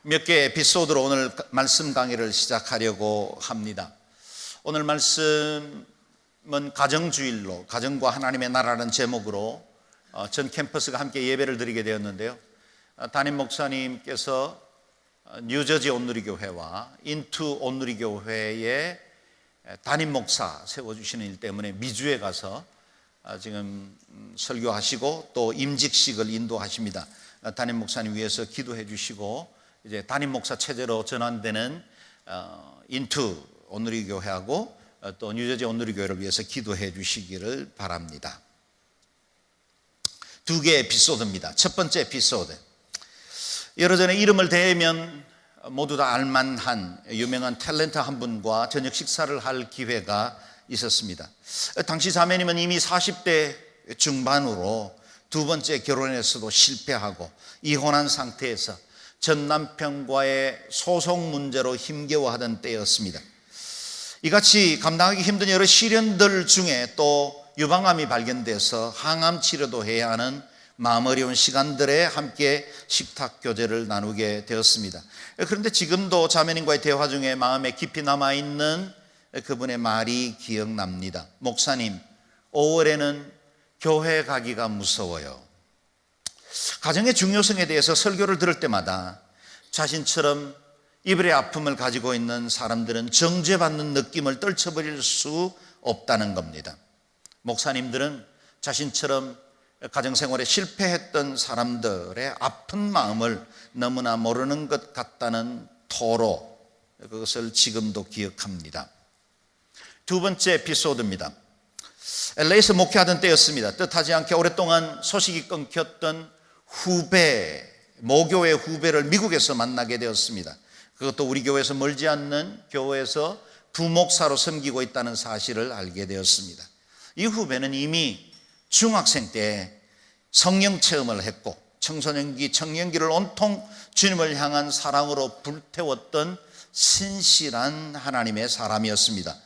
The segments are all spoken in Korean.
몇 개의 에피소드로 오늘 말씀 강의를 시작하려고 합니다. 오늘 말씀은 가정주일로, 가정과 하나님의 나라라는 제목으로 전 캠퍼스가 함께 예배를 드리게 되었는데요. 담임 목사님께서 뉴저지 온누리교회와 인투 온누리교회의 담임 목사 세워주시는 일 때문에 미주에 가서 지금 설교하시고 또 임직식을 인도하십니다. 담임 목사님 위해서 기도해 주시고 이제 담임 목사 체제로 전환되는 인투 온누리교회하고 또 뉴저지 온누리교회를 위해서 기도해 주시기를 바랍니다. 두 개의 에피소드입니다. 첫 번째 에피소드, 예로전에 이름을 대면 모두 다 알만한 유명한 탤런트 한 분과 저녁 식사를 할 기회가 있었습니다. 당시 자매님은 이미 40대 중반으로 두 번째 결혼에서도 실패하고 이혼한 상태에서 전 남편과의 소송 문제로 힘겨워하던 때였습니다. 이같이 감당하기 힘든 여러 시련들 중에 또 유방암이 발견돼서 항암 치료도 해야 하는 마음 어려운 시간들에 함께 식탁 교제를 나누게 되었습니다. 그런데 지금도 자매님과의 대화 중에 마음에 깊이 남아있는 그분의 말이 기억납니다. 목사님, 5월에는 교회 가기가 무서워요. 가정의 중요성에 대해서 설교를 들을 때마다 자신처럼 이별의 아픔을 가지고 있는 사람들은 정죄받는 느낌을 떨쳐버릴 수 없다는 겁니다. 목사님들은 자신처럼 가정생활에 실패했던 사람들의 아픈 마음을 너무나 모르는 것 같다는 토로, 그것을 지금도 기억합니다. 두 번째 에피소드입니다. LA에서 목회하던 때였습니다. 뜻하지 않게 오랫동안 소식이 끊겼던 후배, 모교회 후배를 미국에서 만나게 되었습니다. 그것도 우리 교회에서 멀지 않는 교회에서 부목사로 섬기고 있다는 사실을 알게 되었습니다. 이 후배는 이미 중학생 때 성령 체험을 했고 청소년기, 청년기를 온통 주님을 향한 사랑으로 불태웠던 신실한 하나님의 사람이었습니다.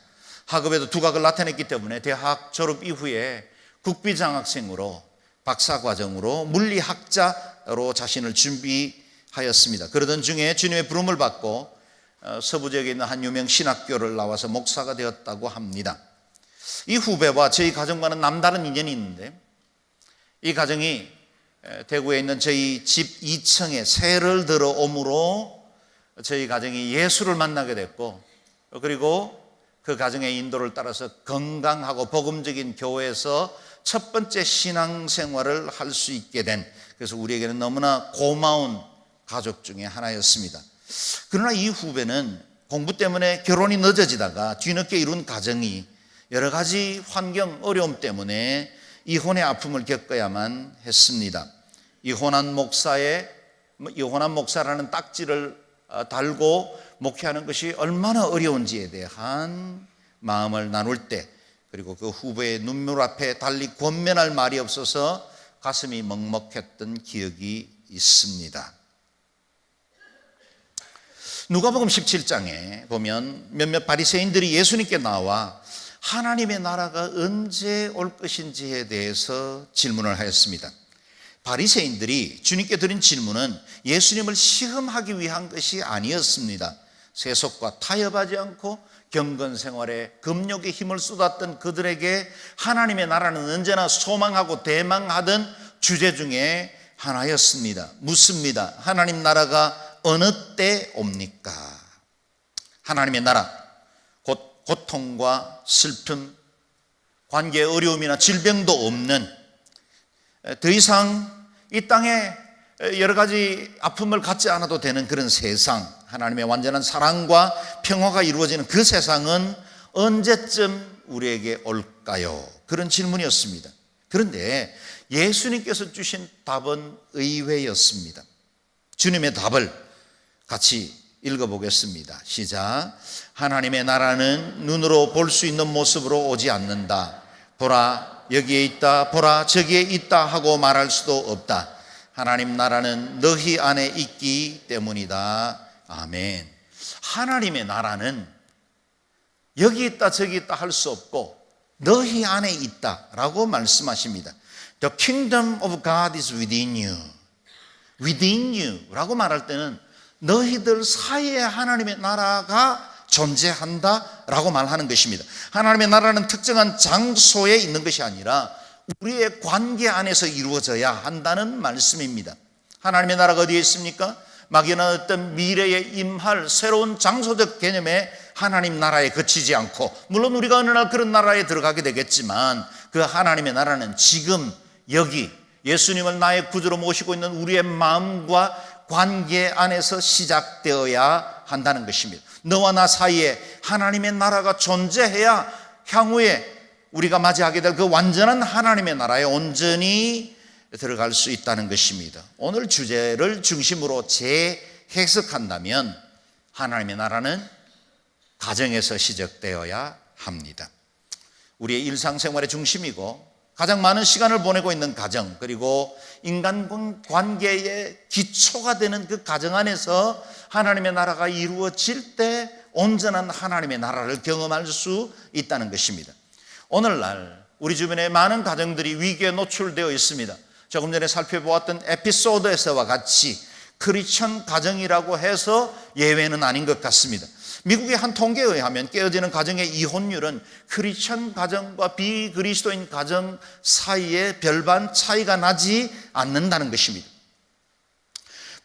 학업에도 두각을 나타냈기 때문에 대학 졸업 이후에 국비장학생으로 박사과정으로 물리학자로 자신을 준비하였습니다. 그러던 중에 주님의 부름을 받고 서부 지역에 있는 한 유명 신학교를 나와서 목사가 되었다고 합니다. 이 후배와 저희 가정과는 남다른 인연이 있는데, 이 가정이 대구에 있는 저희 집 2층에 새를 들어옴으로 저희 가정이 예수를 만나게 됐고, 그리고 그 가정의 인도를 따라서 건강하고 복음적인 교회에서 첫 번째 신앙생활을 할 수 있게 된, 그래서 우리에게는 너무나 고마운 가족 중에 하나였습니다. 그러나 이 후배는 공부 때문에 결혼이 늦어지다가 뒤늦게 이룬 가정이 여러 가지 환경 어려움 때문에 이혼의 아픔을 겪어야만 했습니다. 이혼한 목사라는 딱지를 달고 목회하는 것이 얼마나 어려운지에 대한 마음을 나눌 때, 그리고 그 후배의 눈물 앞에 달리 권면할 말이 없어서 가슴이 먹먹했던 기억이 있습니다. 누가복음 17장에 보면 몇몇 바리새인들이 예수님께 나와 하나님의 나라가 언제 올 것인지에 대해서 질문을 하였습니다. 바리새인들이 주님께 드린 질문은 예수님을 시험하기 위한 것이 아니었습니다. 세속과 타협하지 않고 경건 생활에 금욕의 힘을 쏟았던 그들에게 하나님의 나라는 언제나 소망하고 대망하던 주제 중에 하나였습니다. 묻습니다. 하나님 나라가 어느 때 옵니까? 하나님의 나라, 곧 고통과 슬픔, 관계의 어려움이나 질병도 없는, 더 이상 이 땅에 여러 가지 아픔을 갖지 않아도 되는 그런 세상, 하나님의 완전한 사랑과 평화가 이루어지는 그 세상은 언제쯤 우리에게 올까요? 그런 질문이었습니다. 그런데 예수님께서 주신 답은 의외였습니다. 주님의 답을 같이 읽어보겠습니다. 시작. 하나님의 나라는 눈으로 볼 수 있는 모습으로 오지 않는다. 보라, 여기에 있다. 보라, 저기에 있다 하고 말할 수도 없다. 하나님 나라는 너희 안에 있기 때문이다. 아멘. 하나님의 나라는 여기 있다 저기 있다 할 수 없고 너희 안에 있다라고 말씀하십니다. The kingdom of God is within you. within you 라고 말할 때는 너희들 사이에 하나님의 나라가 존재한다라고 말하는 것입니다. 하나님의 나라는 특정한 장소에 있는 것이 아니라 우리의 관계 안에서 이루어져야 한다는 말씀입니다. 하나님의 나라가 어디에 있습니까? 막연한 어떤 미래에 임할 새로운 장소적 개념에 하나님 나라에 그치지 않고, 물론 우리가 어느 날 그런 나라에 들어가게 되겠지만 그 하나님의 나라는 지금 여기 예수님을 나의 구주로 모시고 있는 우리의 마음과 관계 안에서 시작되어야 한다는 것입니다. 너와 나 사이에 하나님의 나라가 존재해야 향후에 우리가 맞이하게 될 그 완전한 하나님의 나라에 온전히 들어갈 수 있다는 것입니다. 오늘 주제를 중심으로 재해석한다면 하나님의 나라는 가정에서 시작되어야 합니다. 우리의 일상생활의 중심이고 가장 많은 시간을 보내고 있는 가정, 그리고 인간 관계의 기초가 되는 그 가정 안에서 하나님의 나라가 이루어질 때 온전한 하나님의 나라를 경험할 수 있다는 것입니다. 오늘날 우리 주변에 많은 가정들이 위기에 노출되어 있습니다. 조금 전에 살펴보았던 에피소드에서와 같이 크리스천 가정이라고 해서 예외는 아닌 것 같습니다. 미국의 한 통계에 의하면 깨어지는 가정의 이혼율은 크리스천 가정과 비그리스도인 가정 사이에 별반 차이가 나지 않는다는 것입니다.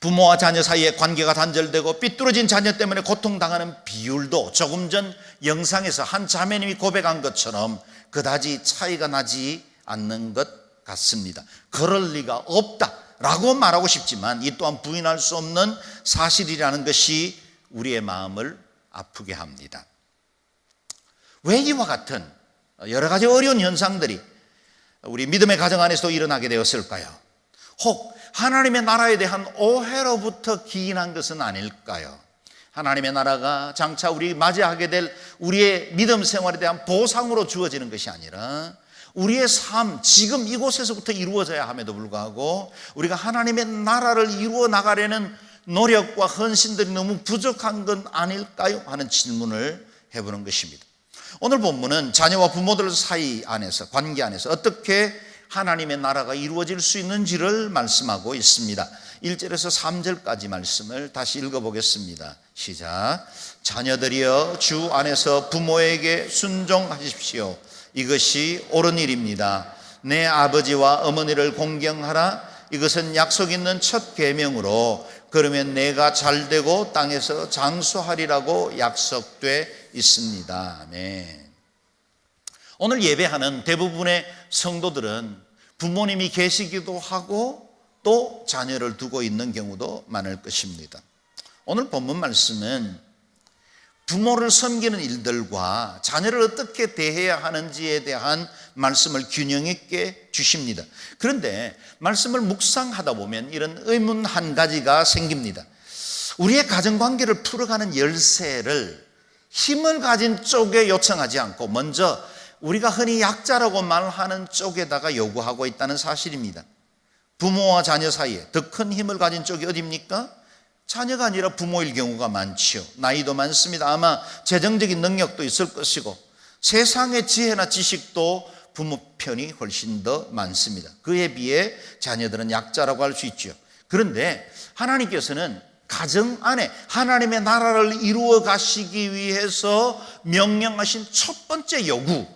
부모와 자녀 사이의 관계가 단절되고 삐뚤어진 자녀 때문에 고통당하는 비율도 조금 전 영상에서 한 자매님이 고백한 것처럼 그다지 차이가 나지 않는 것 같습니다. 그럴 리가 없다라고 말하고 싶지만 이 또한 부인할 수 없는 사실이라는 것이 우리의 마음을 아프게 합니다. 왜 이와 같은 여러 가지 어려운 현상들이 우리 믿음의 가정 안에서도 일어나게 되었을까요? 혹 하나님의 나라에 대한 오해로부터 기인한 것은 아닐까요? 하나님의 나라가 장차 우리 맞이하게 될 우리의 믿음 생활에 대한 보상으로 주어지는 것이 아니라 우리의 삶, 지금 이곳에서부터 이루어져야 함에도 불구하고 우리가 하나님의 나라를 이루어 나가려는 노력과 헌신들이 너무 부족한 건 아닐까요? 하는 질문을 해보는 것입니다. 오늘 본문은 자녀와 부모들 사이 안에서, 관계 안에서 어떻게 하나님의 나라가 이루어질 수 있는지를 말씀하고 있습니다. 1절에서 3절까지 말씀을 다시 읽어보겠습니다. 시작. 자녀들이여 주 안에서 부모에게 순종하십시오. 이것이 옳은 일입니다. 내 아버지와 어머니를 공경하라. 이것은 약속 있는 첫 계명으로 그러면 내가 잘되고 땅에서 장수하리라고 약속돼 있습니다. 아멘. 오늘 예배하는 대부분의 성도들은 부모님이 계시기도 하고 또 자녀를 두고 있는 경우도 많을 것입니다. 오늘 본문 말씀은 부모를 섬기는 일들과 자녀를 어떻게 대해야 하는지에 대한 말씀을 균형 있게 주십니다. 그런데 말씀을 묵상하다 보면 이런 의문 한 가지가 생깁니다. 우리의 가정관계를 풀어가는 열쇠를 힘을 가진 쪽에 요청하지 않고 먼저 우리가 흔히 약자라고 말하는 쪽에다가 요구하고 있다는 사실입니다. 부모와 자녀 사이에 더 큰 힘을 가진 쪽이 어디입니까? 자녀가 아니라 부모일 경우가 많지요. 나이도 많습니다. 아마 재정적인 능력도 있을 것이고 세상의 지혜나 지식도 부모 편이 훨씬 더 많습니다. 그에 비해 자녀들은 약자라고 할 수 있죠. 그런데 하나님께서는 가정 안에 하나님의 나라를 이루어 가시기 위해서 명령하신 첫 번째 요구,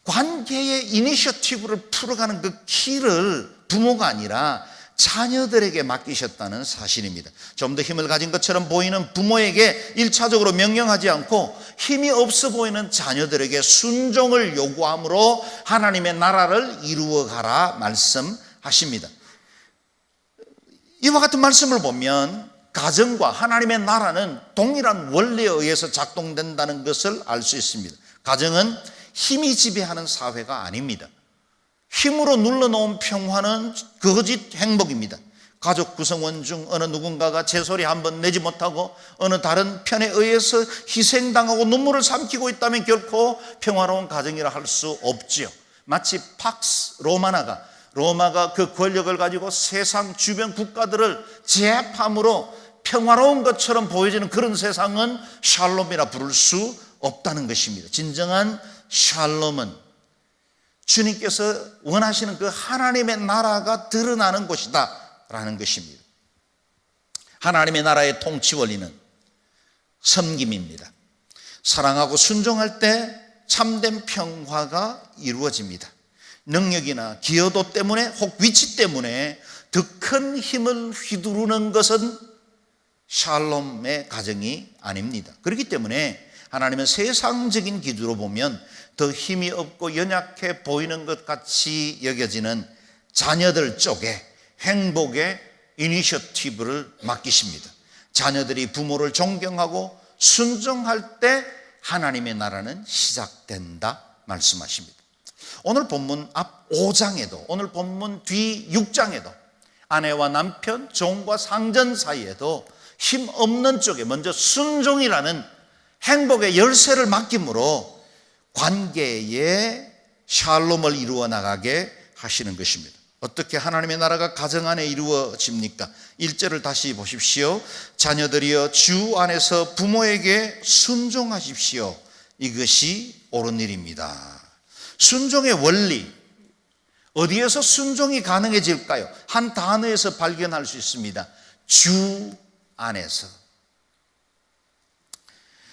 관계의 이니셔티브를 풀어가는 그 키를 부모가 아니라 자녀들에게 맡기셨다는 사실입니다. 좀 더 힘을 가진 것처럼 보이는 부모에게 1차적으로 명령하지 않고 힘이 없어 보이는 자녀들에게 순종을 요구함으로 하나님의 나라를 이루어가라 말씀하십니다. 이와 같은 말씀을 보면 가정과 하나님의 나라는 동일한 원리에 의해서 작동된다는 것을 알 수 있습니다. 가정은 힘이 지배하는 사회가 아닙니다. 힘으로 눌러놓은 평화는 거짓 행복입니다. 가족 구성원 중 어느 누군가가 제소리 한번 내지 못하고 어느 다른 편에 의해서 희생당하고 눈물을 삼키고 있다면 결코 평화로운 가정이라 할 수 없지요. 마치 팍스 로마가 그 권력을 가지고 세상 주변 국가들을 제압함으로 평화로운 것처럼 보여지는 그런 세상은 샬롬이라 부를 수 없다는 것입니다. 진정한 샬롬은 주님께서 원하시는 그 하나님의 나라가 드러나는 곳이다 라는 것입니다. 하나님의 나라의 통치 원리는 섬김입니다. 사랑하고 순종할 때 참된 평화가 이루어집니다. 능력이나 기여도 때문에 혹 위치 때문에 더 큰 힘을 휘두르는 것은 샬롬의 가정이 아닙니다. 그렇기 때문에 하나님은 세상적인 기준으로 보면 더 힘이 없고 연약해 보이는 것 같이 여겨지는 자녀들 쪽에 행복의 이니셔티브를 맡기십니다. 자녀들이 부모를 존경하고 순종할 때 하나님의 나라는 시작된다 말씀하십니다. 오늘 본문 앞 5장에도 오늘 본문 뒤 6장에도 아내와 남편, 종과 상전 사이에도 힘 없는 쪽에 먼저 순종이라는 행복의 열쇠를 맡김으로 관계에 샬롬을 이루어 나가게 하시는 것입니다. 어떻게 하나님의 나라가 가정 안에 이루어집니까? 1절을 다시 보십시오. 자녀들이여 주 안에서 부모에게 순종하십시오. 이것이 옳은 일입니다. 순종의 원리, 어디에서 순종이 가능해질까요? 한 단어에서 발견할 수 있습니다. 주 안에서.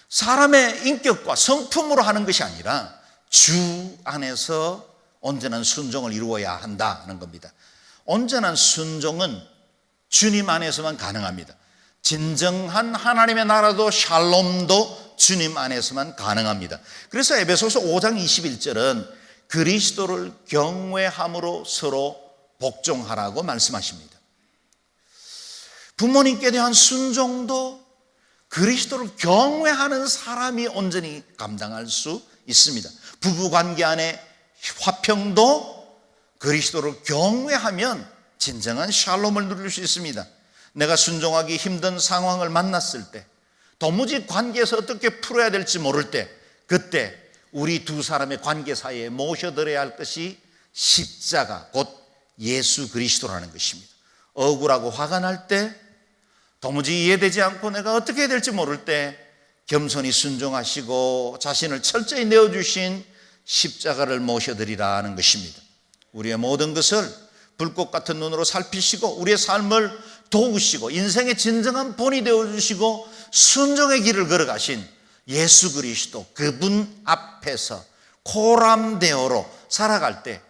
사람의 인격과 성품으로 하는 것이 아니라 주 안에서 온전한 순종을 이루어야 한다는 겁니다. 온전한 순종은 주님 안에서만 가능합니다. 진정한 하나님의 나라도 샬롬도 주님 안에서만 가능합니다. 그래서 에베소서 5장 21절은 그리스도를 경외함으로 서로 복종하라고 말씀하십니다. 부모님께 대한 순종도 그리스도를 경외하는 사람이 온전히 감당할 수 있습니다. 부부관계 안에 화평도 그리스도를 경외하면 진정한 샬롬을 누릴 수 있습니다. 내가 순종하기 힘든 상황을 만났을 때, 도무지 관계에서 어떻게 풀어야 될지 모를 때, 그때 우리 두 사람의 관계 사이에 모셔드려야 할 것이 십자가, 곧 예수 그리스도라는 것입니다. 억울하고 화가 날 때, 도무지 이해되지 않고 내가 어떻게 해야 될지 모를 때 겸손히 순종하시고 자신을 철저히 내어주신 십자가를 모셔드리라는 것입니다. 우리의 모든 것을 불꽃 같은 눈으로 살피시고 우리의 삶을 도우시고 인생의 진정한 본이 되어주시고 순종의 길을 걸어가신 예수 그리스도, 그분 앞에서 코람데오로 살아갈 때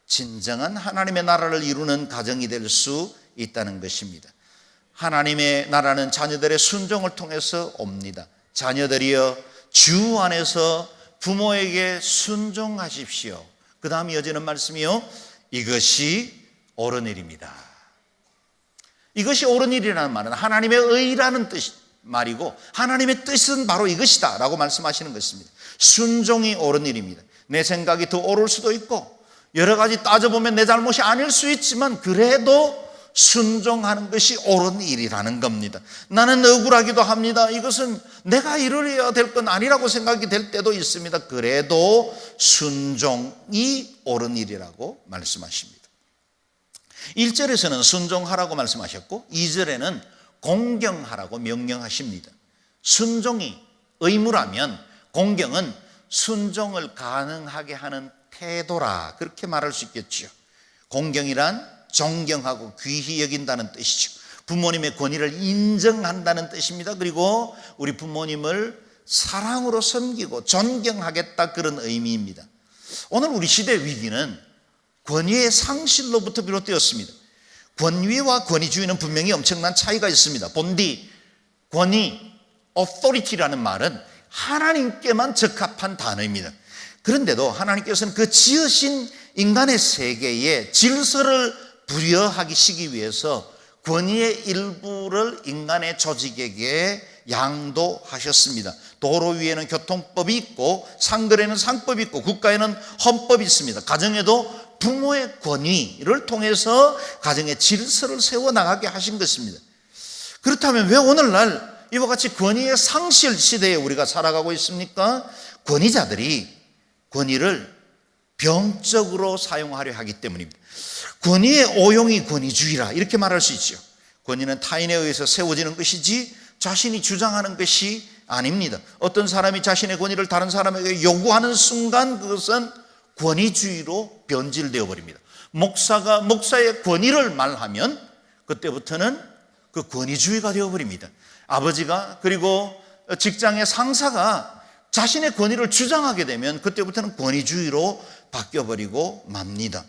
진정한 하나님의 나라를 이루는 가정이 될 수 있다는 것입니다. 하나님의 나라는 자녀들의 순종을 통해서 옵니다. 자녀들이여 주 안에서 부모에게 순종하십시오. 그 다음 이어지는 말씀이요, 이것이 옳은 일입니다. 이것이 옳은 일이라는 말은 하나님의 의라는 말이고 하나님의 뜻은 바로 이것이다 라고 말씀하시는 것입니다. 순종이 옳은 일입니다. 내 생각이 더 옳을 수도 있고 여러 가지 따져보면 내 잘못이 아닐 수 있지만 그래도 순종하는 것이 옳은 일이라는 겁니다. 나는 억울하기도 합니다. 이것은 내가 이루어야 될 건 아니라고 생각이 될 때도 있습니다. 그래도 순종이 옳은 일이라고 말씀하십니다. 1절에서는 순종하라고 말씀하셨고 2절에는 공경하라고 명령하십니다. 순종이 의무라면 공경은 순종을 가능하게 하는 태도라, 그렇게 말할 수 있겠죠. 공경이란 존경하고 귀히 여긴다는 뜻이죠. 부모님의 권위를 인정한다는 뜻입니다. 그리고 우리 부모님을 사랑으로 섬기고 존경하겠다, 그런 의미입니다. 오늘 우리 시대의 위기는 권위의 상실로부터 비롯되었습니다. 권위와 권위주의는 분명히 엄청난 차이가 있습니다. 본디, 권위, authority라는 말은 하나님께만 적합한 단어입니다. 그런데도 하나님께서는 그 지으신 인간의 세계에 질서를 부여하시기 위해서 권위의 일부를 인간의 조직에게 양도하셨습니다. 도로 위에는 교통법이 있고 상거래는 상법이 있고 국가에는 헌법이 있습니다. 가정에도 부모의 권위를 통해서 가정의 질서를 세워나가게 하신 것입니다. 그렇다면 왜 오늘날 이와 같이 권위의 상실 시대에 우리가 살아가고 있습니까? 권위자들이 권위를 병적으로 사용하려 하기 때문입니다. 권위의 오용이 권위주의라, 이렇게 말할 수 있죠. 권위는 타인에 의해서 세워지는 것이지 자신이 주장하는 것이 아닙니다. 어떤 사람이 자신의 권위를 다른 사람에게 요구하는 순간 그것은 권위주의로 변질되어 버립니다. 목사가 목사의 권위를 말하면 그때부터는 그 권위주의가 되어버립니다. 아버지가 그리고 직장의 상사가 자신의 권위를 주장하게 되면 그때부터는 권위주의로 바뀌어버리고 맙니다.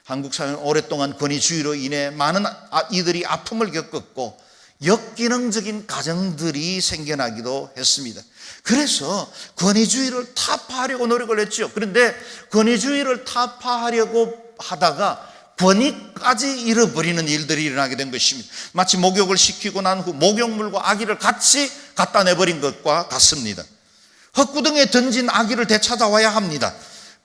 한국 사회는 오랫동안 권위주의로 인해 많은 이들이 아픔을 겪었고 역기능적인 가정들이 생겨나기도 했습니다. 그래서 권위주의를 타파하려고 노력을 했죠. 그런데 권위주의를 타파하려고 하다가 권위까지 잃어버리는 일들이 일어나게 된 것입니다. 마치 목욕을 시키고 난 후 목욕물과 아기를 같이 갖다 내버린 것과 같습니다. 헛구덩이에 던진 아기를 되찾아와야 합니다.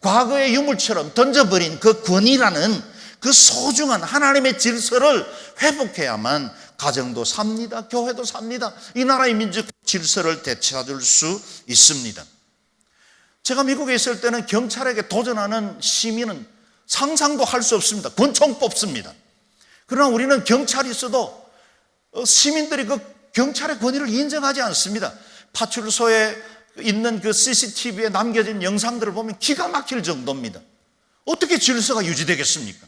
과거의 유물처럼 던져버린 그 권위라는 그 소중한 하나님의 질서를 회복해야만 가정도 삽니다. 교회도 삽니다. 이 나라의 민족 질서를 되찾을 수 있습니다. 제가 미국에 있을 때는 경찰에게 도전하는 시민은 상상도 할 수 없습니다. 권총 뽑습니다. 그러나 우리는 경찰이 있어도 시민들이 그 경찰의 권위를 인정하지 않습니다. 파출소에 있는 그 CCTV에 남겨진 영상들을 보면 기가 막힐 정도입니다. 어떻게 질서가 유지되겠습니까?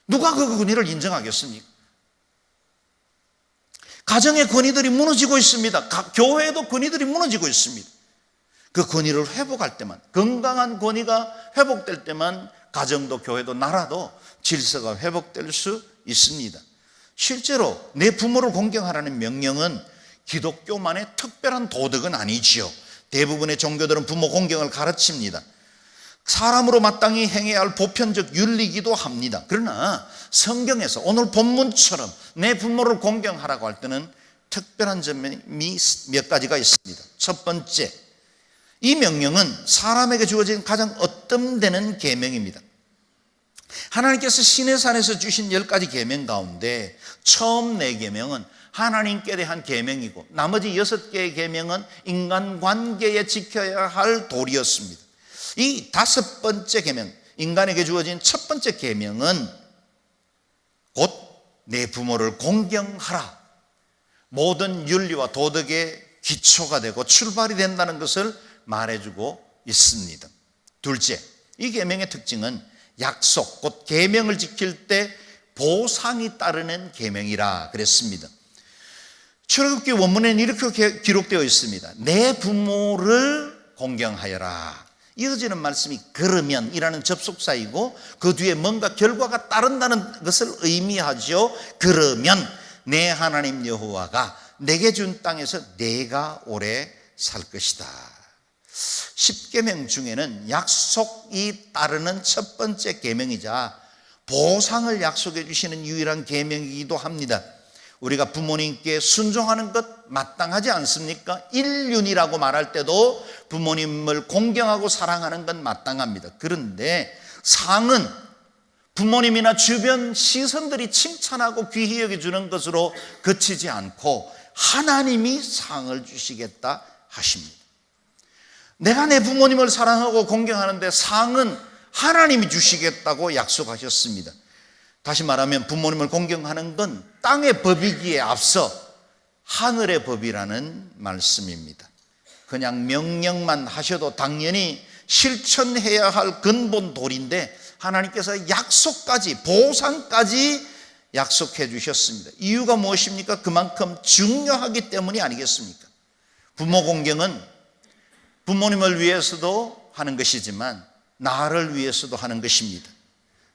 누가 그 권위를 인정하겠습니까? 가정의 권위들이 무너지고 있습니다. 교회에도 권위들이 무너지고 있습니다. 그 권위를 회복할 때만, 건강한 권위가 회복될 때만 가정도 교회도 나라도 질서가 회복될 수 있습니다. 실제로 내 부모를 공경하라는 명령은 기독교만의 특별한 도덕은 아니지요. 대부분의 종교들은 부모 공경을 가르칩니다. 사람으로 마땅히 행해야 할 보편적 윤리이기도 합니다. 그러나 성경에서 오늘 본문처럼 내 부모를 공경하라고 할 때는 특별한 점이 몇 가지가 있습니다. 첫 번째, 이 명령은 사람에게 주어진 가장 얻뜸되는 계명입니다. 하나님께서 시내산에서 주신 10가지 계명 가운데 처음 4계명은 하나님께 대한 계명이고 나머지 6개의 계명은 인간관계에 지켜야 할 도리였습니다. 이 5번째 계명, 인간에게 주어진 첫 번째 계명은 곧 내 부모를 공경하라, 모든 윤리와 도덕의 기초가 되고 출발이 된다는 것을 말해주고 있습니다. 둘째, 이 계명의 특징은 약속, 곧 계명을 지킬 때 보상이 따르는 계명이라 그랬습니다. 출애굽기 원문에는 이렇게 기록되어 있습니다. 내 부모를 공경하여라. 이어지는 말씀이 그러면이라는 접속사이고 그 뒤에 뭔가 결과가 따른다는 것을 의미하죠. 그러면 내 하나님 여호와가 내게 준 땅에서 내가 오래 살 것이다. 10계명 중에는 약속이 따르는 첫 번째 계명이자 보상을 약속해 주시는 유일한 계명이기도 합니다. 우리가 부모님께 순종하는 것 마땅하지 않습니까? 인륜이라고 말할 때도 부모님을 공경하고 사랑하는 건 마땅합니다. 그런데 상은 부모님이나 주변 시선들이 칭찬하고 귀히 여겨주는 것으로 그치지 않고 하나님이 상을 주시겠다 하십니다. 내가 내 부모님을 사랑하고 공경하는데 상은 하나님이 주시겠다고 약속하셨습니다. 다시 말하면 부모님을 공경하는 건 땅의 법이기에 앞서 하늘의 법이라는 말씀입니다. 그냥 명령만 하셔도 당연히 실천해야 할 근본 도리인데 하나님께서 약속까지, 보상까지 약속해 주셨습니다. 이유가 무엇입니까? 그만큼 중요하기 때문이 아니겠습니까? 부모 공경은 부모님을 위해서도 하는 것이지만 나를 위해서도 하는 것입니다.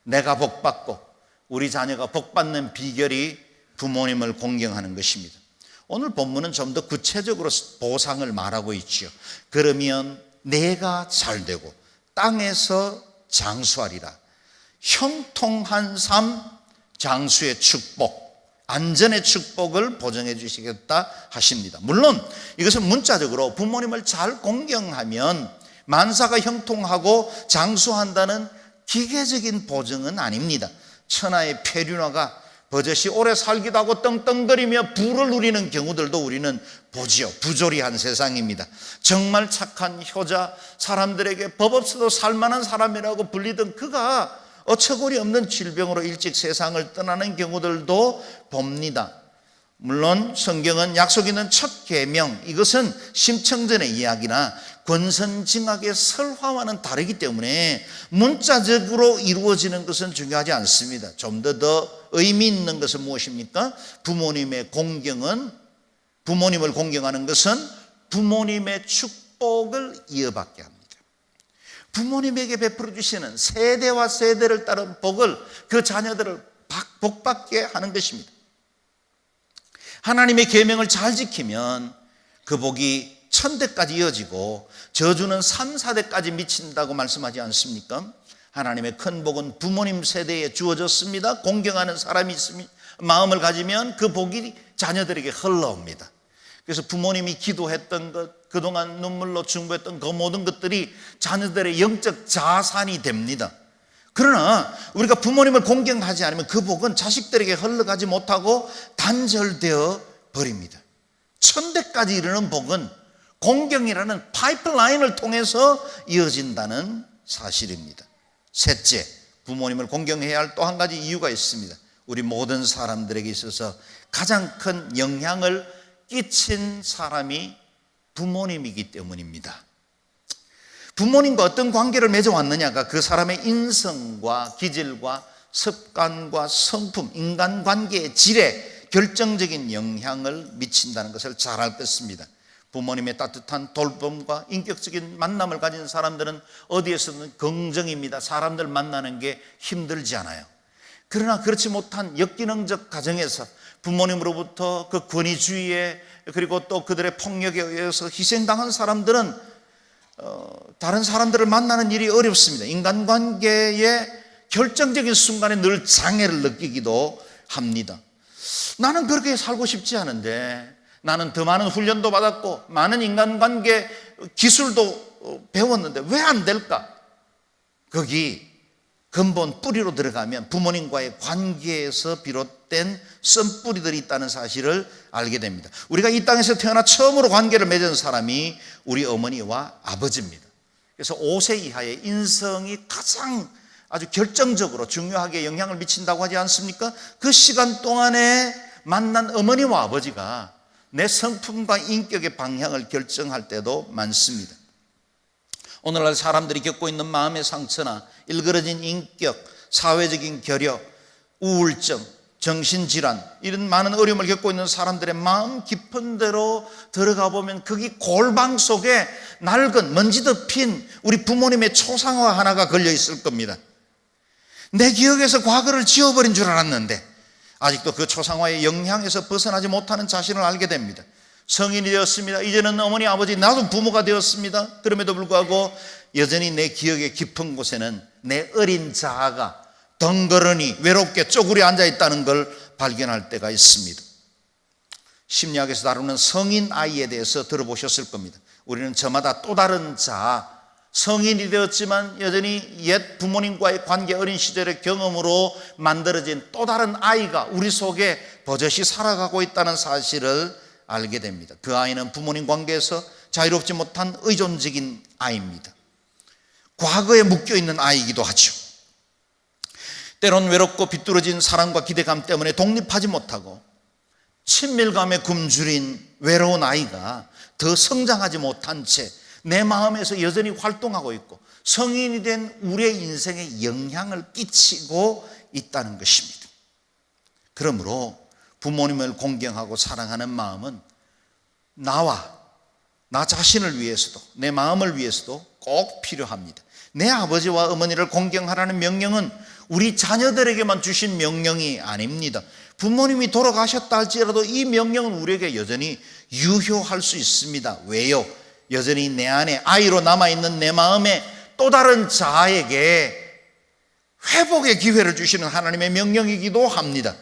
내가 복받고 우리 자녀가 복받는 비결이 부모님을 공경하는 것입니다. 오늘 본문은 좀 더 구체적으로 보상을 말하고 있죠. 그러면 내가 잘되고 땅에서 장수하리라. 형통한 삶, 장수의 축복, 안전의 축복을 보정해 주시겠다 하십니다. 물론 이것은 문자적으로 부모님을 잘 공경하면 만사가 형통하고 장수한다는 기계적인 보증은 아닙니다. 천하의 폐륜화가 버젓이 오래 살기도 하고 떵떵거리며 부를 누리는 경우들도 우리는 보지요. 부조리한 세상입니다. 정말 착한 효자, 사람들에게 법 없어도 살만한 사람이라고 불리던 그가 어처구니 없는 질병으로 일찍 세상을 떠나는 경우들도 봅니다. 물론 성경은 약속 있는 첫 계명, 이것은 심청전의 이야기나 권선징악의 설화와는 다르기 때문에 문자적으로 이루어지는 것은 중요하지 않습니다. 좀 더 의미 있는 것은 무엇입니까? 부모님의 공경은, 부모님을 공경하는 것은 부모님의 축복을 이어받게 합니다. 부모님에게 베풀어 주시는 세대와 세대를 따른 복을 그 자녀들을 복받게 하는 것입니다. 하나님의 계명을 잘 지키면 그 복이 천대까지 이어지고 저주는 3, 4대까지 미친다고 말씀하지 않습니까? 하나님의 큰 복은 부모님 세대에 주어졌습니다. 공경하는 사람이 있으면, 마음을 가지면 그 복이 자녀들에게 흘러옵니다. 그래서 부모님이 기도했던 것, 그동안 눈물로 중보했던 그 모든 것들이 자녀들의 영적 자산이 됩니다. 그러나 우리가 부모님을 공경하지 않으면 그 복은 자식들에게 흘러가지 못하고 단절되어 버립니다. 천대까지 이르는 복은 공경이라는 파이프라인을 통해서 이어진다는 사실입니다. 셋째, 부모님을 공경해야 할 또 한 가지 이유가 있습니다. 우리 모든 사람들에게 있어서 가장 큰 영향을 끼친 사람이 부모님이기 때문입니다. 부모님과 어떤 관계를 맺어왔느냐가 그 사람의 인성과 기질과 습관과 성품, 인간관계의 질에 결정적인 영향을 미친다는 것을 잘 알 것입니다. 부모님의 따뜻한 돌봄과 인격적인 만남을 가진 사람들은 어디에서든 긍정입니다. 사람들 만나는 게 힘들지 않아요. 그러나 그렇지 못한 역기능적 가정에서 부모님으로부터 그 권위주의에, 그리고 또 그들의 폭력에 의해서 희생당한 사람들은 다른 사람들을 만나는 일이 어렵습니다. 인간관계의 결정적인 순간에 늘 장애를 느끼기도 합니다. 나는 그렇게 살고 싶지 않은데, 나는 더 많은 훈련도 받았고 많은 인간관계 기술도 배웠는데 왜 안 될까? 거기 근본 뿌리로 들어가면 부모님과의 관계에서 비롯된 씀뿌리들이 있다는 사실을 알게 됩니다. 우리가 이 땅에서 태어나 처음으로 관계를 맺은 사람이 우리 어머니와 아버지입니다. 그래서 5세 이하의 인성이 가장 아주 결정적으로 중요하게 영향을 미친다고 하지 않습니까? 그 시간 동안에 만난 어머니와 아버지가 내 성품과 인격의 방향을 결정할 때도 많습니다. 오늘날 사람들이 겪고 있는 마음의 상처나 일그러진 인격, 사회적인 결여, 우울증, 정신질환, 이런 많은 어려움을 겪고 있는 사람들의 마음 깊은 데로 들어가 보면 거기 골방 속에 낡은 먼지 덮인 우리 부모님의 초상화 하나가 걸려 있을 겁니다. 내 기억에서 과거를 지워버린 줄 알았는데 아직도 그 초상화의 영향에서 벗어나지 못하는 자신을 알게 됩니다. 성인이 되었습니다. 이제는 어머니, 아버지, 나도 부모가 되었습니다. 그럼에도 불구하고 여전히 내 기억의 깊은 곳에는 내 어린 자아가 덩그러니 외롭게 쪼그려 앉아 있다는 걸 발견할 때가 있습니다. 심리학에서 다루는 성인 아이에 대해서 들어보셨을 겁니다. 우리는 저마다 또 다른 자아, 성인이 되었지만 여전히 옛 부모님과의 관계, 어린 시절의 경험으로 만들어진 또 다른 아이가 우리 속에 버젓이 살아가고 있다는 사실을 알게 됩니다. 그 아이는 부모님 관계에서 자유롭지 못한 의존적인 아이입니다. 과거에 묶여있는 아이이기도 하죠. 때론 외롭고 비뚤어진 사랑과 기대감 때문에 독립하지 못하고 친밀감에 굶주린 외로운 아이가 더 성장하지 못한 채 내 마음에서 여전히 활동하고 있고 성인이 된 우리의 인생에 영향을 끼치고 있다는 것입니다. 그러므로 부모님을 공경하고 사랑하는 마음은 나 자신을 위해서도, 내 마음을 위해서도 꼭 필요합니다. 내 아버지와 어머니를 공경하라는 명령은 우리 자녀들에게만 주신 명령이 아닙니다. 부모님이 돌아가셨다 할지라도 이 명령은 우리에게 여전히 유효할 수 있습니다. 왜요? 여전히 내 안에 아이로 남아있는 내 마음에 또 다른 자아에게 회복의 기회를 주시는 하나님의 명령이기도 합니다.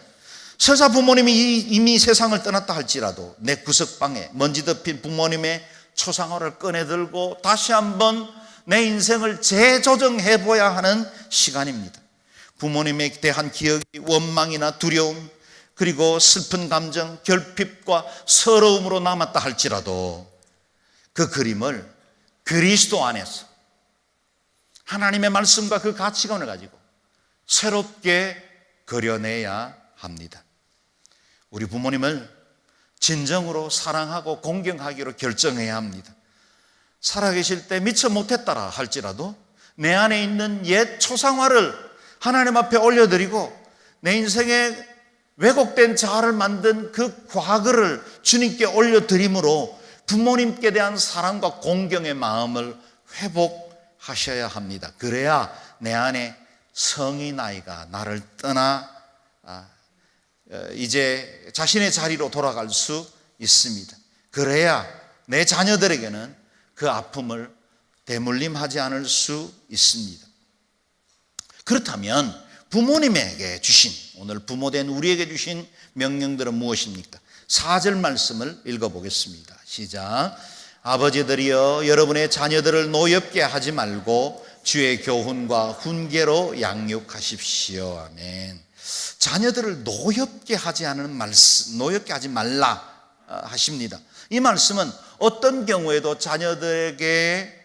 설사 부모님이 이미 세상을 떠났다 할지라도 내 구석방에 먼지 덮인 부모님의 초상화를 꺼내들고 다시 한번 내 인생을 재조정해봐야 하는 시간입니다. 부모님에 대한 기억이 원망이나 두려움, 그리고 슬픈 감정, 결핍과 서러움으로 남았다 할지라도 그 그림을 그리스도 안에서 하나님의 말씀과 그 가치관을 가지고 새롭게 그려내야 합니다. 우리 부모님을 진정으로 사랑하고 공경하기로 결정해야 합니다. 살아계실 때 미처 못했다라 할지라도 내 안에 있는 옛 초상화를 하나님 앞에 올려드리고 내 인생에 왜곡된 자아를 만든 그 과거를 주님께 올려드림으로 부모님께 대한 사랑과 공경의 마음을 회복하셔야 합니다. 그래야 내 안에 성의 나이가 나를 떠나 이제 자신의 자리로 돌아갈 수 있습니다. 그래야 내 자녀들에게는 그 아픔을 대물림하지 않을 수 있습니다. 그렇다면 부모님에게 주신, 오늘 부모된 우리에게 주신 명령들은 무엇입니까? 4절 말씀을 읽어보겠습니다. 시작. 아버지들이여 여러분의 자녀들을 노엽게 하지 말고 주의 교훈과 훈계로 양육하십시오. 아멘. 자녀들을 노엽게 하지 않는 말씀, 노엽게 하지 말라 하십니다. 이 말씀은 어떤 경우에도 자녀들에게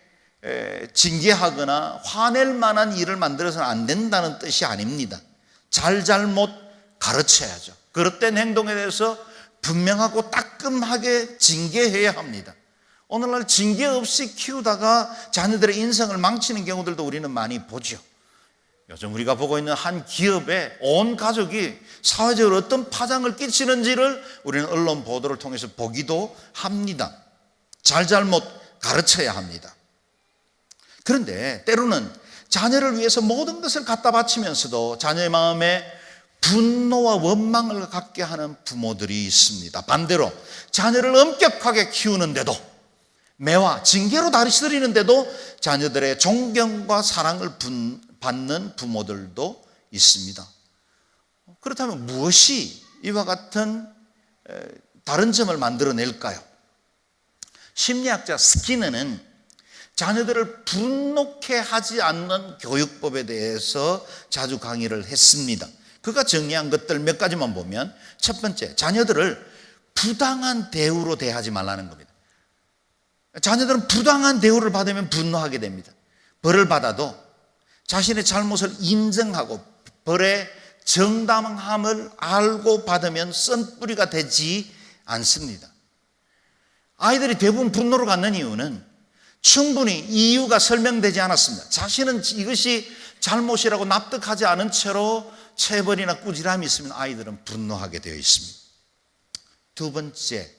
징계하거나 화낼 만한 일을 만들어서는 안 된다는 뜻이 아닙니다. 잘못 가르쳐야죠. 그릇된 행동에 대해서 분명하고 따끔하게 징계해야 합니다. 오늘날 징계 없이 키우다가 자녀들의 인생을 망치는 경우들도 우리는 많이 보죠. 요즘 우리가 보고 있는 한 기업에 온 가족이 사회적으로 어떤 파장을 끼치는지를 우리는 언론 보도를 통해서 보기도 합니다. 잘못 가르쳐야 합니다. 그런데 때로는 자녀를 위해서 모든 것을 갖다 바치면서도 자녀의 마음에 분노와 원망을 갖게 하는 부모들이 있습니다. 반대로 자녀를 엄격하게 키우는데도 매와 징계로 다스리는데도 자녀들의 존경과 사랑을 받는 부모들도 있습니다. 그렇다면 무엇이 이와 같은 다른 점을 만들어낼까요? 심리학자 스키너는 자녀들을 분노케 하지 않는 교육법에 대해서 자주 강의를 했습니다. 그가 정리한 것들 몇 가지만 보면, 첫 번째, 자녀들을 부당한 대우로 대하지 말라는 겁니다. 자녀들은 부당한 대우를 받으면 분노하게 됩니다. 벌을 받아도 자신의 잘못을 인정하고 벌의 정당함을 알고 받으면 쓴뿌리가 되지 않습니다. 아이들이 대부분 분노를 갖는 이유는 충분히 이유가 설명되지 않았습니다. 자신은 이것이 잘못이라고 납득하지 않은 채로 체벌이나 꾸지람이 있으면 아이들은 분노하게 되어 있습니다. 두 번째,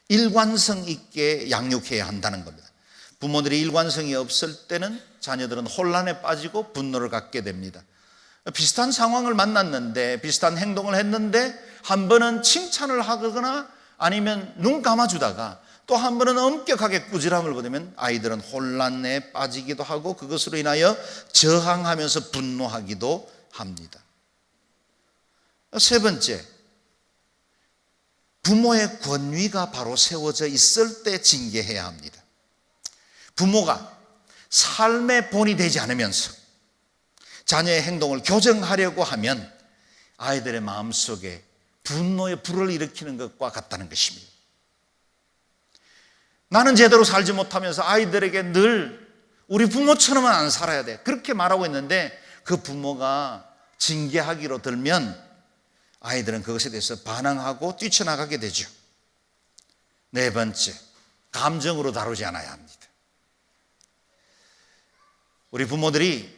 일관성 있게 양육해야 한다는 겁니다. 부모들이 일관성이 없을 때는 자녀들은 혼란에 빠지고 분노를 갖게 됩니다. 비슷한 상황을 만났는데, 비슷한 행동을 했는데 한 번은 칭찬을 하거나 아니면 눈 감아주다가 또 한 번은 엄격하게 꾸지람을 받으면 아이들은 혼란에 빠지기도 하고 그것으로 인하여 저항하면서 분노하기도 합니다. 세 번째, 부모의 권위가 바로 세워져 있을 때 징계해야 합니다. 부모가 삶의 본이 되지 않으면서 자녀의 행동을 교정하려고 하면 아이들의 마음속에 분노의 불을 일으키는 것과 같다는 것입니다. 나는 제대로 살지 못하면서 아이들에게 늘 우리 부모처럼은 안 살아야 돼, 그렇게 말하고 있는데 그 부모가 징계하기로 들면 아이들은 그것에 대해서 반항하고 뛰쳐나가게 되죠. 네 번째, 감정으로 다루지 않아야 합니다. 우리 부모들이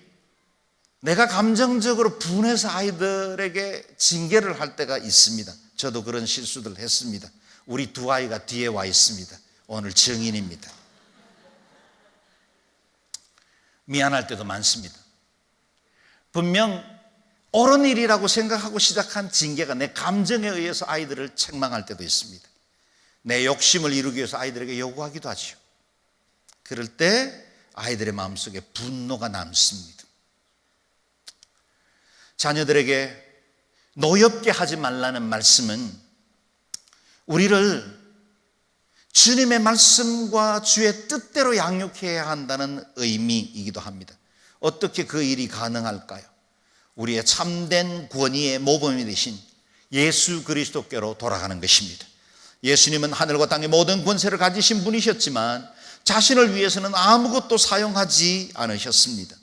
내가 감정적으로 분해서 아이들에게 징계를 할 때가 있습니다. 저도 그런 실수들 했습니다. 우리 두 아이가 뒤에 와 있습니다. 오늘 증인입니다. 미안할 때도 많습니다. 분명 옳은 일이라고 생각하고 시작한 징계가 내 감정에 의해서 아이들을 책망할 때도 있습니다. 내 욕심을 이루기 위해서 아이들에게 요구하기도 하죠. 그럴 때 아이들의 마음속에 분노가 남습니다. 자녀들에게 노엽게 하지 말라는 말씀은 우리를 주님의 말씀과 주의 뜻대로 양육해야 한다는 의미이기도 합니다. 어떻게 그 일이 가능할까요? 우리의 참된 권위의 모범이 되신 예수 그리스도께로 돌아가는 것입니다. 예수님은 하늘과 땅의 모든 권세를 가지신 분이셨지만 자신을 위해서는 아무것도 사용하지 않으셨습니다.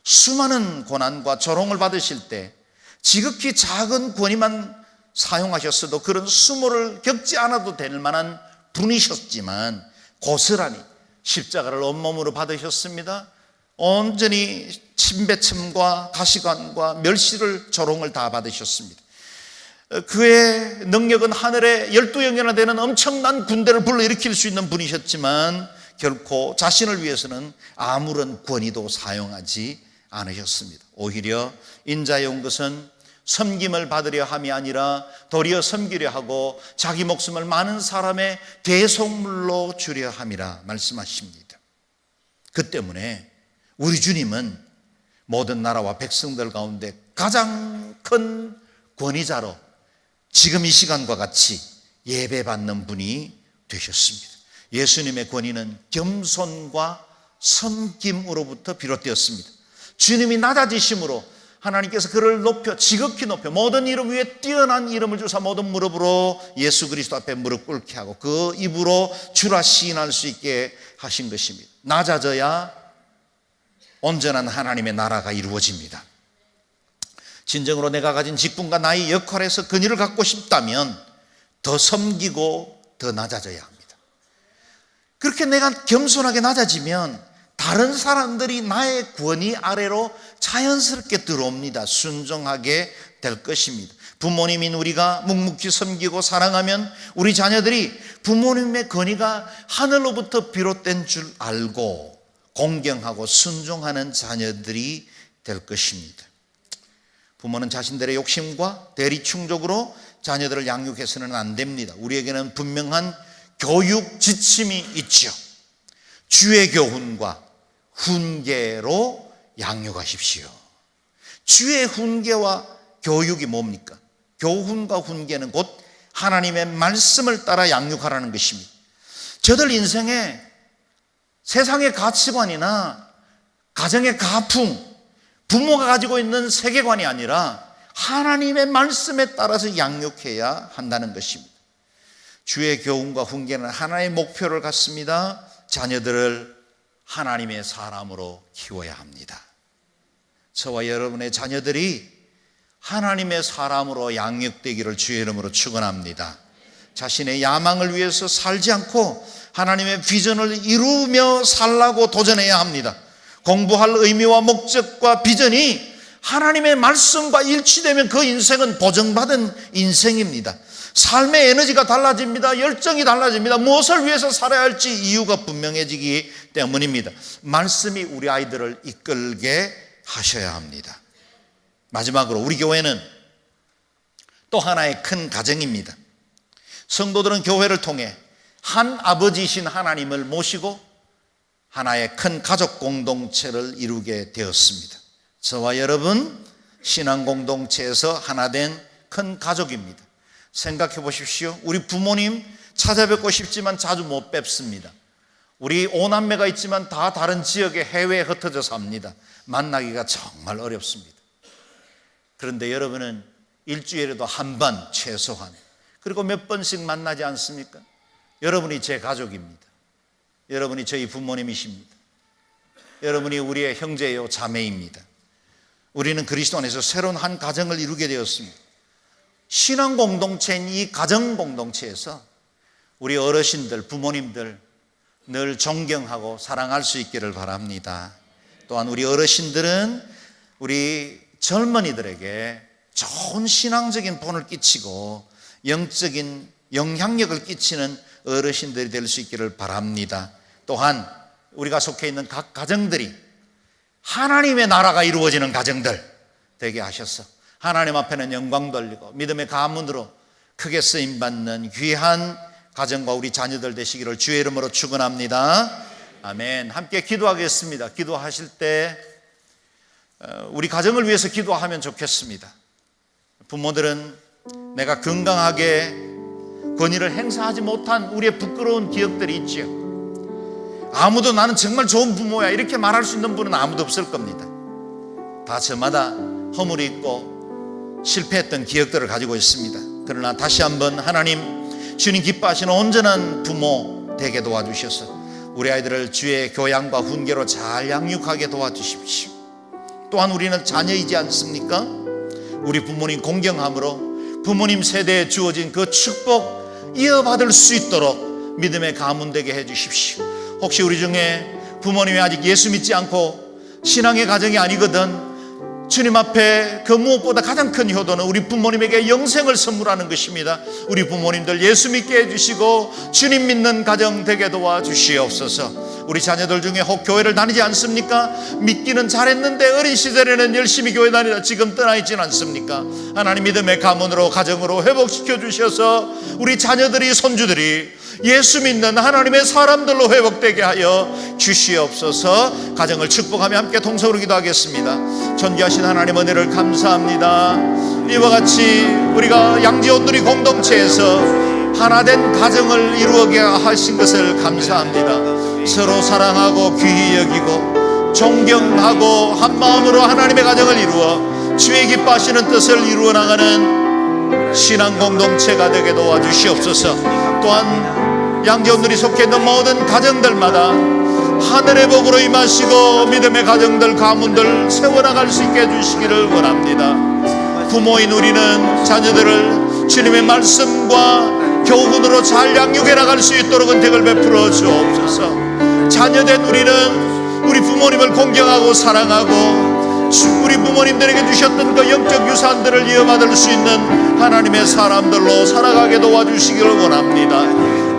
수많은 고난과 조롱을 받으실 때 지극히 작은 권위만 사용하셨어도 그런 수모를 겪지 않아도 될 만한 분이셨지만 고스란히 십자가를 온몸으로 받으셨습니다. 온전히 침뱉음과 가시관과 멸시를 조롱을 다 받으셨습니다. 그의 능력은 하늘에 12영이나 되는 엄청난 군대를 불러일으킬 수 있는 분이셨지만 결코 자신을 위해서는 아무런 권위도 사용하지 않으셨습니다. 오히려 인자에 온 것은 섬김을 받으려 함이 아니라 도리어 섬기려 하고 자기 목숨을 많은 사람의 대속물로 주려 함이라 말씀하십니다. 그 때문에 우리 주님은 모든 나라와 백성들 가운데 가장 큰 권위자로 지금 이 시간과 같이 예배받는 분이 되셨습니다. 예수님의 권위는 겸손과 섬김으로부터 비롯되었습니다. 주님이 낮아지심으로 하나님께서 그를 높여 지극히 높여 모든 이름 위에 뛰어난 이름을 주사 모든 무릎으로 예수 그리스도 앞에 무릎 꿇게 하고 그 입으로 주라 시인할 수 있게 하신 것입니다. 낮아져야 온전한 하나님의 나라가 이루어집니다. 진정으로 내가 가진 직분과 나의 역할에서 근위를 갖고 싶다면 더 섬기고 더 낮아져야 합니다. 그렇게 내가 겸손하게 낮아지면 다른 사람들이 나의 권위 아래로 자연스럽게 들어옵니다. 순종하게 될 것입니다. 부모님인 우리가 묵묵히 섬기고 사랑하면 우리 자녀들이 부모님의 권위가 하늘로부터 비롯된 줄 알고 공경하고 순종하는 자녀들이 될 것입니다. 부모는 자신들의 욕심과 대리충족으로 자녀들을 양육해서는 안 됩니다. 우리에게는 분명한 교육 지침이 있죠. 주의 교훈과 훈계로 양육하십시오. 주의 훈계와 교육이 뭡니까? 교훈과 훈계는 곧 하나님의 말씀을 따라 양육하라는 것입니다. 저들 인생에 세상의 가치관이나 가정의 가풍, 부모가 가지고 있는 세계관이 아니라 하나님의 말씀에 따라서 양육해야 한다는 것입니다. 주의 교훈과 훈계는 하나의 목표를 갖습니다. 자녀들을 하나님의 사람으로 키워야 합니다. 저와 여러분의 자녀들이 하나님의 사람으로 양육되기를 주의 이름으로 축원합니다. 자신의 야망을 위해서 살지 않고 하나님의 비전을 이루며 살라고 도전해야 합니다. 공부할 의미와 목적과 비전이 하나님의 말씀과 일치되면 그 인생은 보증받은 인생입니다. 삶의 에너지가 달라집니다. 열정이 달라집니다. 무엇을 위해서 살아야 할지 이유가 분명해지기 때문입니다. 말씀이 우리 아이들을 이끌게 하셔야 합니다. 마지막으로 우리 교회는 또 하나의 큰 가정입니다. 성도들은 교회를 통해 한 아버지이신 하나님을 모시고 하나의 큰 가족 공동체를 이루게 되었습니다. 저와 여러분 신앙 공동체에서 하나 된 큰 가족입니다. 생각해 보십시오. 우리 부모님 찾아뵙고 싶지만 자주 못 뵙습니다. 우리 5남매가 있지만 다 다른 지역에 해외에 흩어져 삽니다. 만나기가 정말 어렵습니다. 그런데 여러분은 일주일에도 한 번 최소한, 그리고 몇 번씩 만나지 않습니까? 여러분이 제 가족입니다. 여러분이 저희 부모님이십니다. 여러분이 우리의 형제요 자매입니다. 우리는 그리스도 안에서 새로운 한 가정을 이루게 되었습니다. 신앙 공동체인 이 가정 공동체에서 우리 어르신들, 부모님들 늘 존경하고 사랑할 수 있기를 바랍니다. 또한 우리 어르신들은 우리 젊은이들에게 좋은 신앙적인 본을 끼치고 영적인 영향력을 끼치는 어르신들이 될 수 있기를 바랍니다. 또한 우리가 속해 있는 각 가정들이 하나님의 나라가 이루어지는 가정들 되게 하셔서 하나님 앞에는 영광 돌리고 믿음의 가문으로 크게 쓰임받는 귀한 가정과 우리 자녀들 되시기를 주의 이름으로 축원합니다. 아멘. 함께 기도하겠습니다. 기도하실 때 우리 가정을 위해서 기도하면 좋겠습니다. 부모들은 내가 건강하게 권위를 행사하지 못한 우리의 부끄러운 기억들이 있죠. 아무도 나는 정말 좋은 부모야 이렇게 말할 수 있는 분은 아무도 없을 겁니다. 다 저마다 허물이 있고 실패했던 기억들을 가지고 있습니다. 그러나 다시 한번 하나님, 주님 기뻐하시는 온전한 부모 되게 도와주셔서 우리 아이들을 주의 교양과 훈계로 잘 양육하게 도와주십시오. 또한 우리는 자녀이지 않습니까? 우리 부모님 공경함으로 부모님 세대에 주어진 그 축복 이어받을 수 있도록 믿음의 가문 되게 해주십시오. 혹시 우리 중에 부모님이 아직 예수 믿지 않고 신앙의 가정이 아니거든, 주님 앞에 그 무엇보다 가장 큰 효도는 우리 부모님에게 영생을 선물하는 것입니다. 우리 부모님들 예수 믿게 해주시고 주님 믿는 가정 되게 도와주시옵소서. 우리 자녀들 중에 혹 교회를 다니지 않습니까? 믿기는 잘했는데 어린 시절에는 열심히 교회 다니다 지금 떠나 있지는 않습니까? 하나님 믿음의 가문으로 가정으로 회복시켜 주셔서 우리 자녀들이 손주들이 예수 믿는 하나님의 사람들로 회복되게 하여 주시옵소서. 가정을 축복하며 함께 동성으로 기도하겠습니다. 존귀하신 하나님 은혜를 감사합니다. 이와 같이 우리가 양지온누리 공동체에서 하나된 가정을 이루게 하신 것을 감사합니다. 서로 사랑하고 귀히 여기고 존경하고 한 마음으로 하나님의 가정을 이루어 주의 기뻐하시는 뜻을 이루어 나가는 신앙 공동체가 되게 도와주시옵소서. 또한 양지온누리 속해 있는 모든 가정들마다 하늘의 복으로 임하시고 믿음의 가정들 가문들 세워나갈 수 있게 해주시기를 원합니다. 부모인 우리는 자녀들을 주님의 말씀과 교훈으로 잘 양육해 나갈 수 있도록 은택을 베풀어 주옵소서. 자녀된 우리는 우리 부모님을 공경하고 사랑하고 우리 부모님들에게 주셨던 그 영적 유산들을 이어받을 수 있는 하나님의 사람들로 살아가게 도와주시기를 원합니다.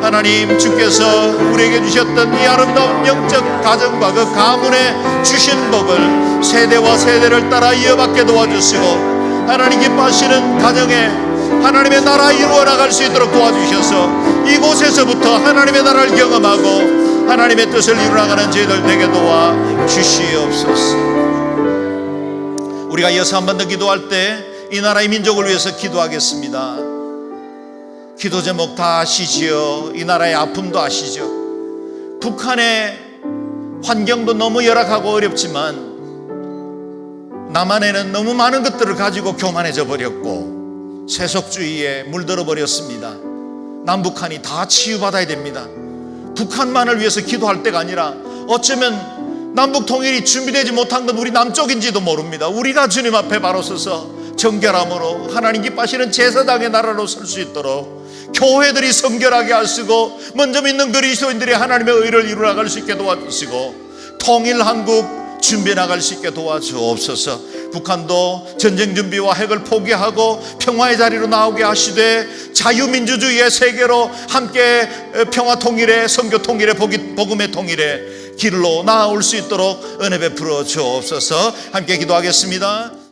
하나님, 주께서 우리에게 주셨던 이 아름다운 영적 가정과 그 가문에 주신 복을 세대와 세대를 따라 이어받게 도와주시고 하나님 기뻐하시는 가정에 하나님의 나라 이루어 나갈 수 있도록 도와주셔서 이곳에서부터 하나님의 나라를 경험하고 하나님의 뜻을 이루어 나가는 저희들 되게 도와주시옵소서. 우리가 이어서 한 번 더 기도할 때 이 나라의 민족을 위해서 기도하겠습니다. 기도 제목 다 아시지요? 이 나라의 아픔도 아시죠? 북한의 환경도 너무 열악하고 어렵지만 남한에는 너무 많은 것들을 가지고 교만해져 버렸고 세속주의에 물들어 버렸습니다. 남북한이 다 치유받아야 됩니다. 북한만을 위해서 기도할 때가 아니라 어쩌면 남북 통일이 준비되지 못한 건 우리 남쪽인지도 모릅니다. 우리가 주님 앞에 바로 서서 정결함으로 하나님 기뻐하시는 제사장의 나라로 설 수 있도록 교회들이 성결하게 하시고 먼저 믿는 그리스도인들이 하나님의 의를 이루어 나갈 수 있게 도와주시고 통일 한국 준비해 나갈 수 있게 도와주옵소서. 북한도 전쟁 준비와 핵을 포기하고 평화의 자리로 나오게 하시되 자유민주주의의 세계로 함께 평화 통일의 선교 통일의 복음의 통일의 길로 나아올 수 있도록 은혜 베풀어 주옵소서. 함께 기도하겠습니다.